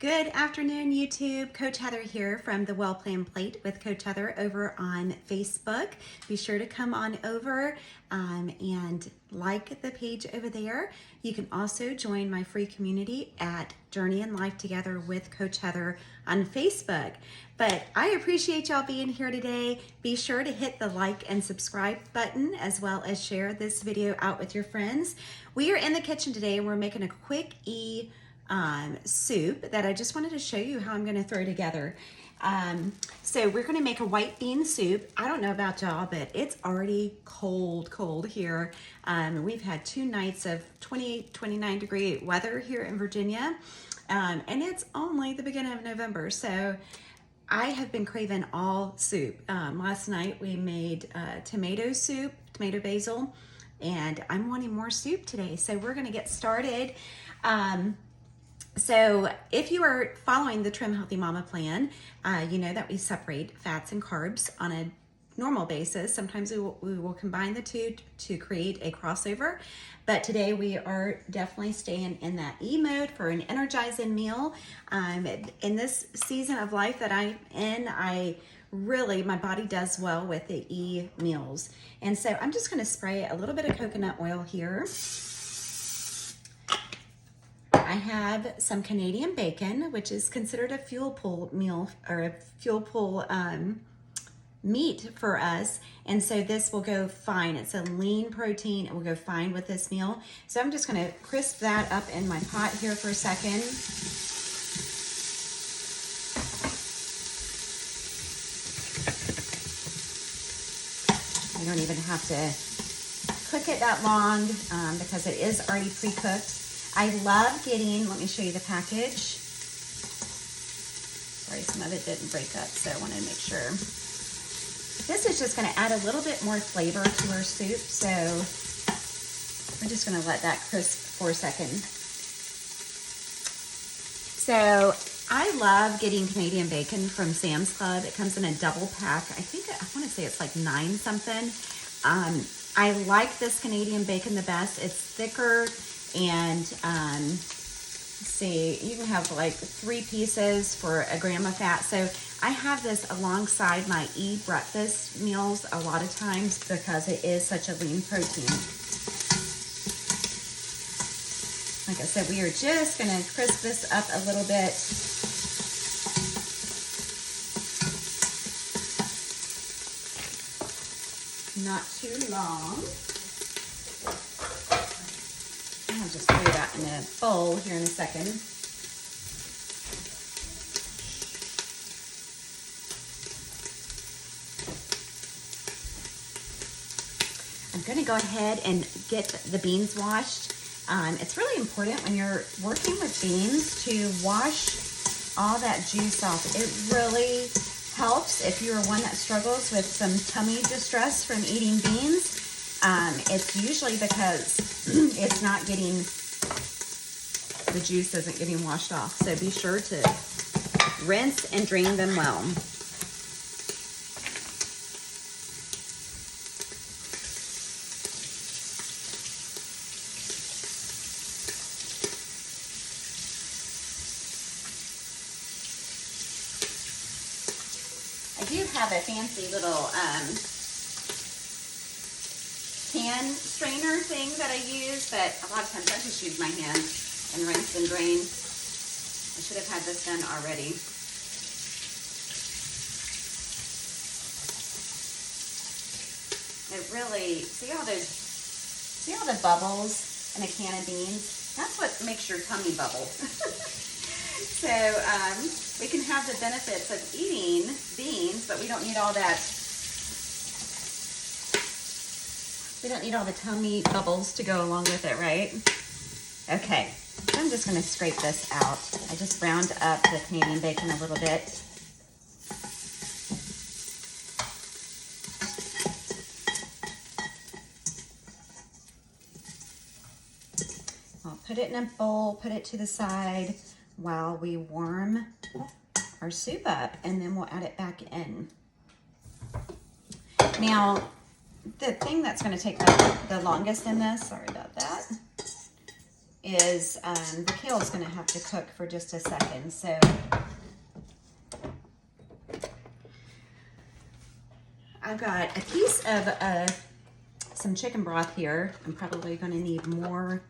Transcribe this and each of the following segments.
Good afternoon, YouTube. Coach Heather here from the Well Planned Plate with Coach Heather over on Facebook. Be sure to come on over and like the page over there. You can also join my free community at Journey in Life Together with Coach Heather on Facebook. But I appreciate y'all being here today. Be sure to hit the like and subscribe button as well as share this video out with your friends. We are in the kitchen today and we're making a quick soup that I just wanted to show you how I'm going to throw together. So we're going to make a white bean soup. I don't know about y'all, but it's already cold here. We've had 2 nights of 28, 29 degree weather here in Virginia. And it's only the beginning of November. So I have been craving all soup. Last night we made tomato soup, tomato basil, and I'm wanting more soup today. So we're going to get started. So if you are following the Trim Healthy Mama plan, you know that we separate fats and carbs on a normal basis. Sometimes we will combine the two to create a crossover, but today we are definitely staying in that E mode for an energizing meal. In this season of life that I'm in, my body does well with the E meals. And so I'm just gonna spray a little bit of coconut oil here. I have some Canadian bacon, which is considered a fuel pool meal or a fuel pool meat for us. And so this will go fine. It's a lean protein. It will go fine with this meal. So I'm just going to crisp that up in my pot here for a second. You don't even have to cook it that long because it is already pre-cooked. I love getting, let me show you the package. Sorry, some of it didn't break up, so I want to make sure. This is just going to add a little bit more flavor to our soup, so we're just going to let that crisp for a second. So I love getting Canadian bacon from Sam's Club. It comes in a double pack. I want to say it's like 9 something. I like this Canadian bacon the best. It's thicker. And see, you can have like 3 pieces for a gram of fat. So I have this alongside my breakfast meals a lot of times because it is such a lean protein. Like I said, we are just gonna crisp this up a little bit. Not too long. I'll just throw that in a bowl here in a second. I'm going to go ahead and get the beans washed. It's really important when you're working with beans to wash all that juice off. It really helps if you're one that struggles with some tummy distress from eating beans. It's usually because it's not getting, the juice isn't getting washed off. So be sure to rinse and drain them well. I do have a fancy little pan strainer thing that I use, but a lot of times I just use my hands and rinse and drain. I should have had this done already. It really, see all the bubbles in a can of beans? That's what makes your tummy bubble. So we can have the benefits of eating beans, but we don't need all that. We don't need all the tummy bubbles to go along with it, right? Okay, so I'm just gonna scrape this out. I just browned up the Canadian bacon a little bit. I'll put it in a bowl, put it to the side while we warm our soup up, and then we'll add it back in. Now, the thing that's going to take the longest in this, sorry about that, is the kale is going to have to cook for just a second. So I've got a piece of some chicken broth here. I'm probably going to need more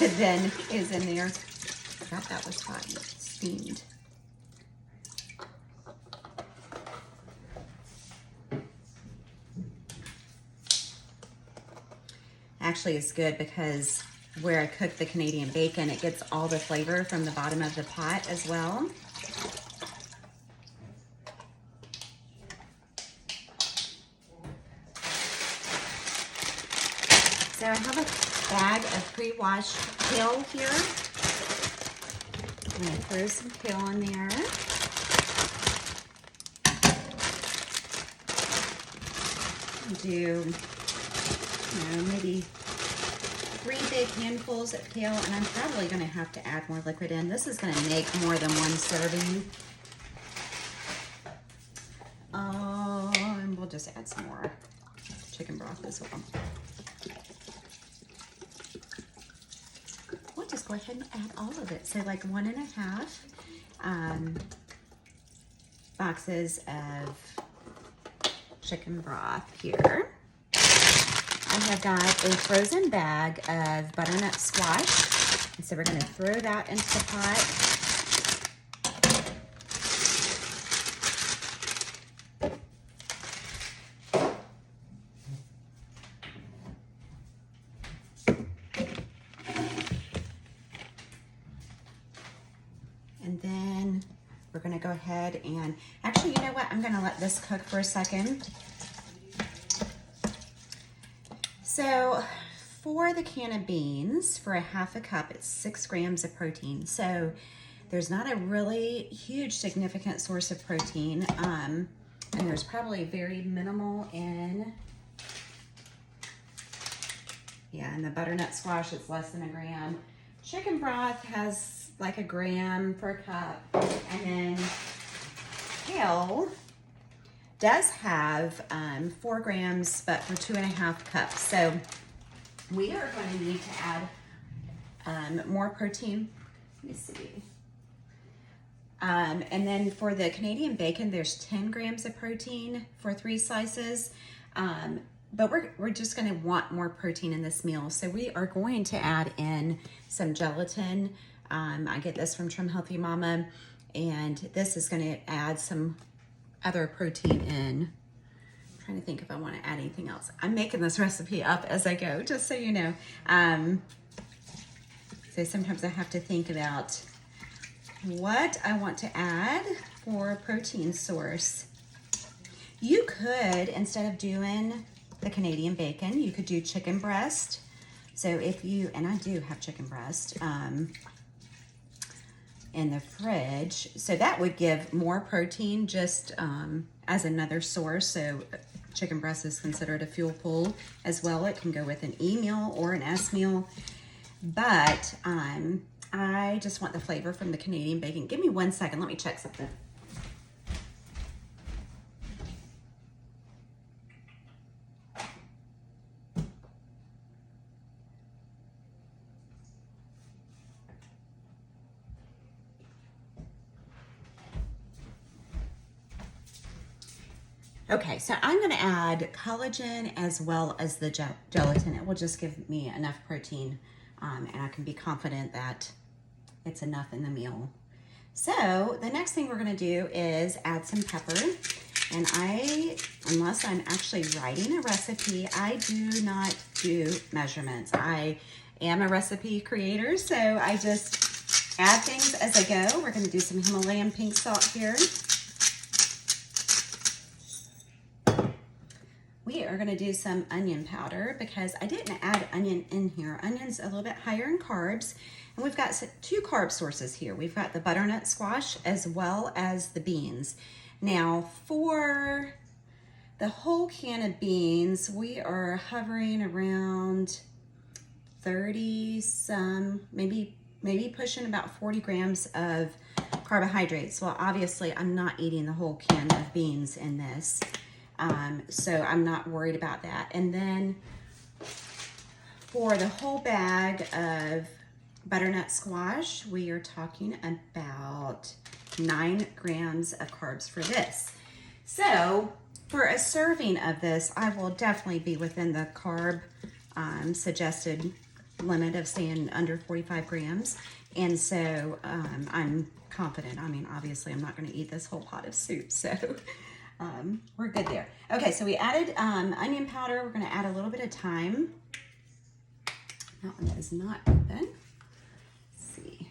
than is in there. I forgot that was hot. It's steamed. Actually, it's good because where I cook the Canadian bacon, it gets all the flavor from the bottom of the pot as well. So I have a bag of pre-washed kale here. I'm going to throw some kale in there. Do, maybe 3 big handfuls of kale, and I'm probably going to have to add more liquid in. This is going to make more than one serving. And we'll just add some more chicken broth as well. We'll just go ahead and add all of it. So like 1.5 boxes of chicken broth here. I have got a frozen bag of butternut squash. And so we're going to throw that into the pot. And then we're going to go ahead and, actually, you know what? I'm going to let this cook for a second. So for the can of beans, for a 1/2 cup, it's 6 grams of protein. So there's not a really huge significant source of protein. And there's probably very minimal in the butternut squash, it's less than 1 gram. Chicken broth has like 1 gram per cup. And then kale does have 4 grams, but for 2.5 cups. So we are going to need to add more protein. Let me see. And then for the Canadian bacon, there's 10 grams of protein for 3 slices. But we're just going to want more protein in this meal. So we are going to add in some gelatin. I get this from Trim Healthy Mama, and this is going to add some other protein in. I'm trying to think if I want to add anything else. I'm making this recipe up as I go, just so you know. So sometimes I have to think about what I want to add for a protein source. You could, instead of doing the Canadian bacon, you could do chicken breast. So if you, and I do have chicken breast in the fridge, so that would give more protein just as another source. So chicken breast is considered a fuel pool as well. It can go with an E meal or an S meal, but I just want the flavor from the Canadian bacon. Give me 1 second, let me check something. Okay, so I'm going to add collagen as well as the gelatin. It will just give me enough protein, and I can be confident that it's enough in the meal. So the next thing we're going to do is add some pepper. And unless I'm actually writing a recipe, I do not do measurements. I am a recipe creator, so I just add things as I go. We're going to do some Himalayan pink salt here. We are going to do some onion powder because I didn't add onion in here. Onion's a little bit higher in carbs. And we've got 2 carb sources here. We've got the butternut squash as well as the beans. Now for the whole can of beans, we are hovering around 30 some, maybe pushing about 40 grams of carbohydrates. Well, obviously I'm not eating the whole can of beans in this. So I'm not worried about that. And then For the whole bag of butternut squash, we are talking about 9 grams of carbs for this. So for a serving of this, I will definitely be within the carb suggested limit of staying under 45 grams. And so I'm confident. I mean, obviously I'm not going to eat this whole pot of soup, so we're good there. Okay, so we added onion powder. We're going to add a little bit of thyme. That one is not open. Let's see.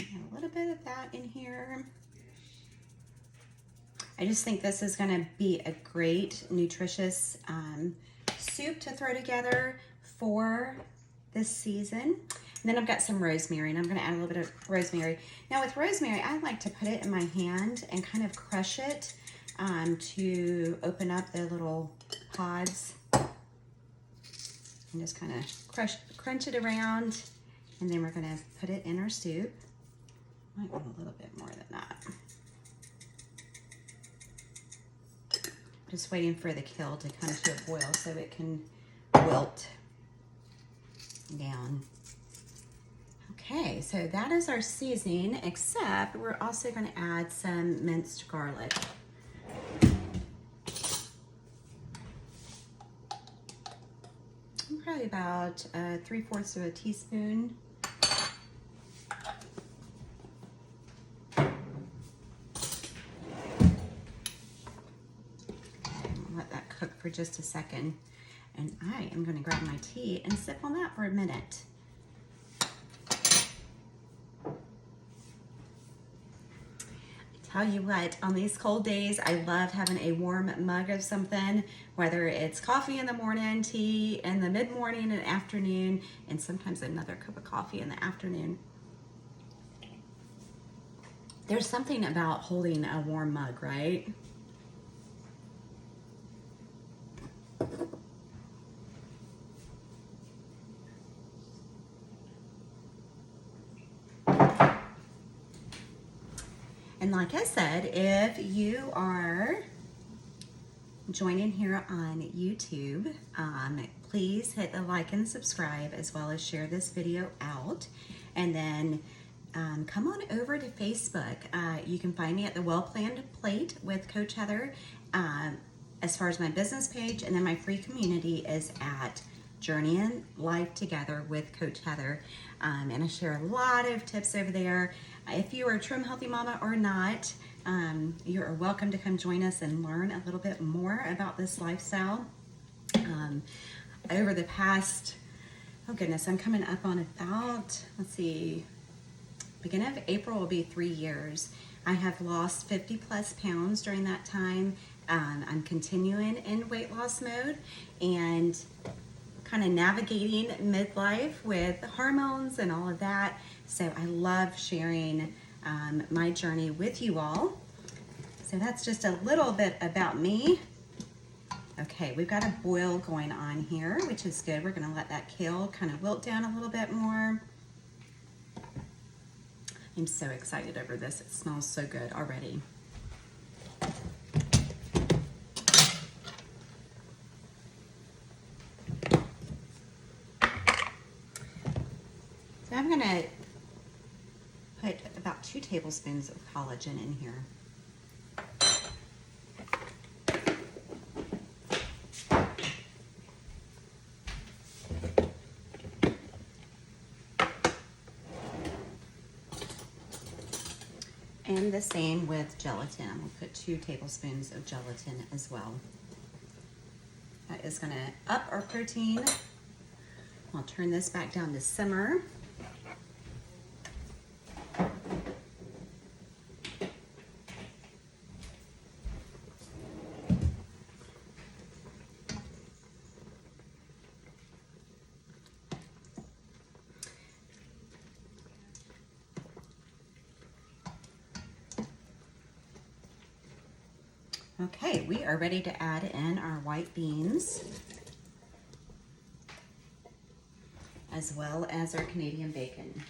Add a little bit of that in here. I just think this is going to be a great, nutritious soup to throw together for this season. And then I've got some rosemary, and I'm going to add a little bit of rosemary. Now with rosemary, I like to put it in my hand and kind of crush it to open up the little pods. And just kind of crunch it around, and then we're going to put it in our soup. Might want a little bit more than that. Just waiting for the kale to come to a boil so it can wilt down. Okay, so that is our seasoning, except we're also going to add some minced garlic. Probably about 3/4 of a teaspoon. Let that cook for just a second. And I am going to grab my tea and sip on that for a minute. Tell you what, on these cold days, I love having a warm mug of something, whether it's coffee in the morning, tea in the mid-morning and afternoon, and sometimes another cup of coffee in the afternoon. There's something about holding a warm mug, right? And like I said, if you are joining here on YouTube, please hit the like and subscribe, as well as share this video out. And then come on over to Facebook. You can find me at the Well Planned Plate with Coach Heather as far as my business page, and then my free community is at Journeying Life Together with Coach Heather. And I share a lot of tips over there. If you are a trim healthy mama or not, you are welcome to come join us and learn a little bit more about this lifestyle. Over the past, oh goodness, I'm coming up on about, let's see, beginning of April will be 3 years. I have lost 50 plus pounds during that time. I'm continuing in weight loss mode and kind of navigating midlife with hormones and all of that. So I love sharing my journey with you all. So that's just a little bit about me. Okay, we've got a boil going on here, which is good. We're gonna let that kale kind of wilt down a little bit more. I'm so excited over this. It smells so good already. So I'm gonna put about 2 tablespoons of collagen in here. And the same with gelatin. I'm gonna put 2 tablespoons of gelatin as well. That is gonna up our protein. I'll turn this back down to simmer. Okay, we are ready to add in our white beans. as well as our Canadian bacon.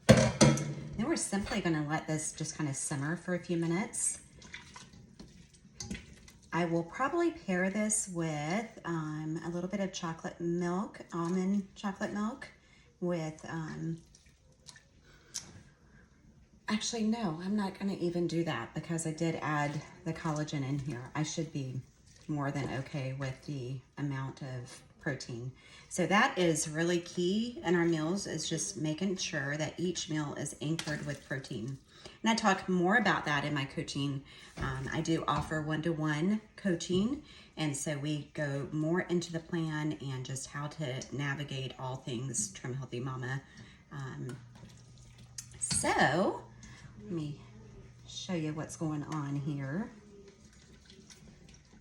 Then we're simply going to let this just kind of simmer for a few minutes. I will probably pair this with a little bit of chocolate milk, almond chocolate milk with, actually no, I'm not going to even do that because I did add the collagen in here. I should be more than okay with the amount of protein. So that is really key in our meals, is just making sure that each meal is anchored with protein. And I talk more about that in my coaching. I do offer one-to-one coaching, and so we go more into the plan and just how to navigate all things Trim Healthy Mama. So let me show you what's going on here.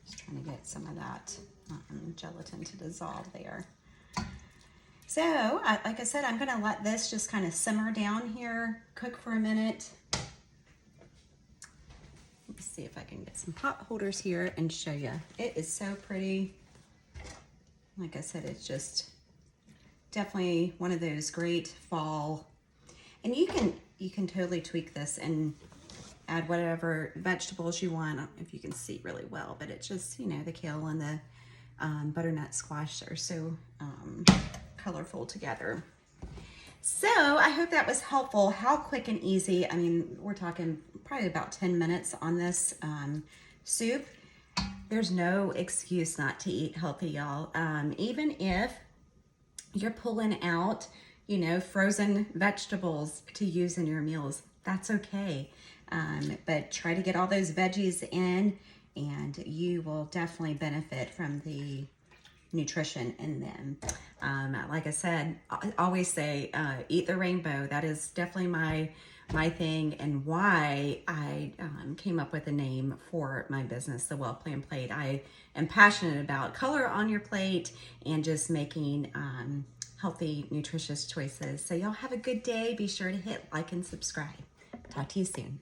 Just trying to get some of that gelatin to dissolve there. So, like I said, I'm going to let this just kind of simmer down here, cook for a minute. Let me see if I can get some pot holders here and show you. It is so pretty. Like I said, it's just definitely one of those great fall. And you can totally tweak this and add whatever vegetables you want. I don't know if you can see really well, but it's just, you know, the kale and the butternut squash are so colorful together. So I hope that was helpful. How quick and easy. I mean, we're talking probably about 10 minutes on this soup. There's no excuse not to eat healthy, y'all. Even if you're pulling out, you know, frozen vegetables to use in your meals, that's okay. But try to get all those veggies in, and you will definitely benefit from the nutrition in them. Like I said, I always say, eat the rainbow. That is definitely my thing, and why I came up with a name for my business, the Well Planned Plate. I am passionate about color on your plate and just making healthy, nutritious choices. So y'all have a good day. Be sure to hit like and subscribe. Talk to you soon.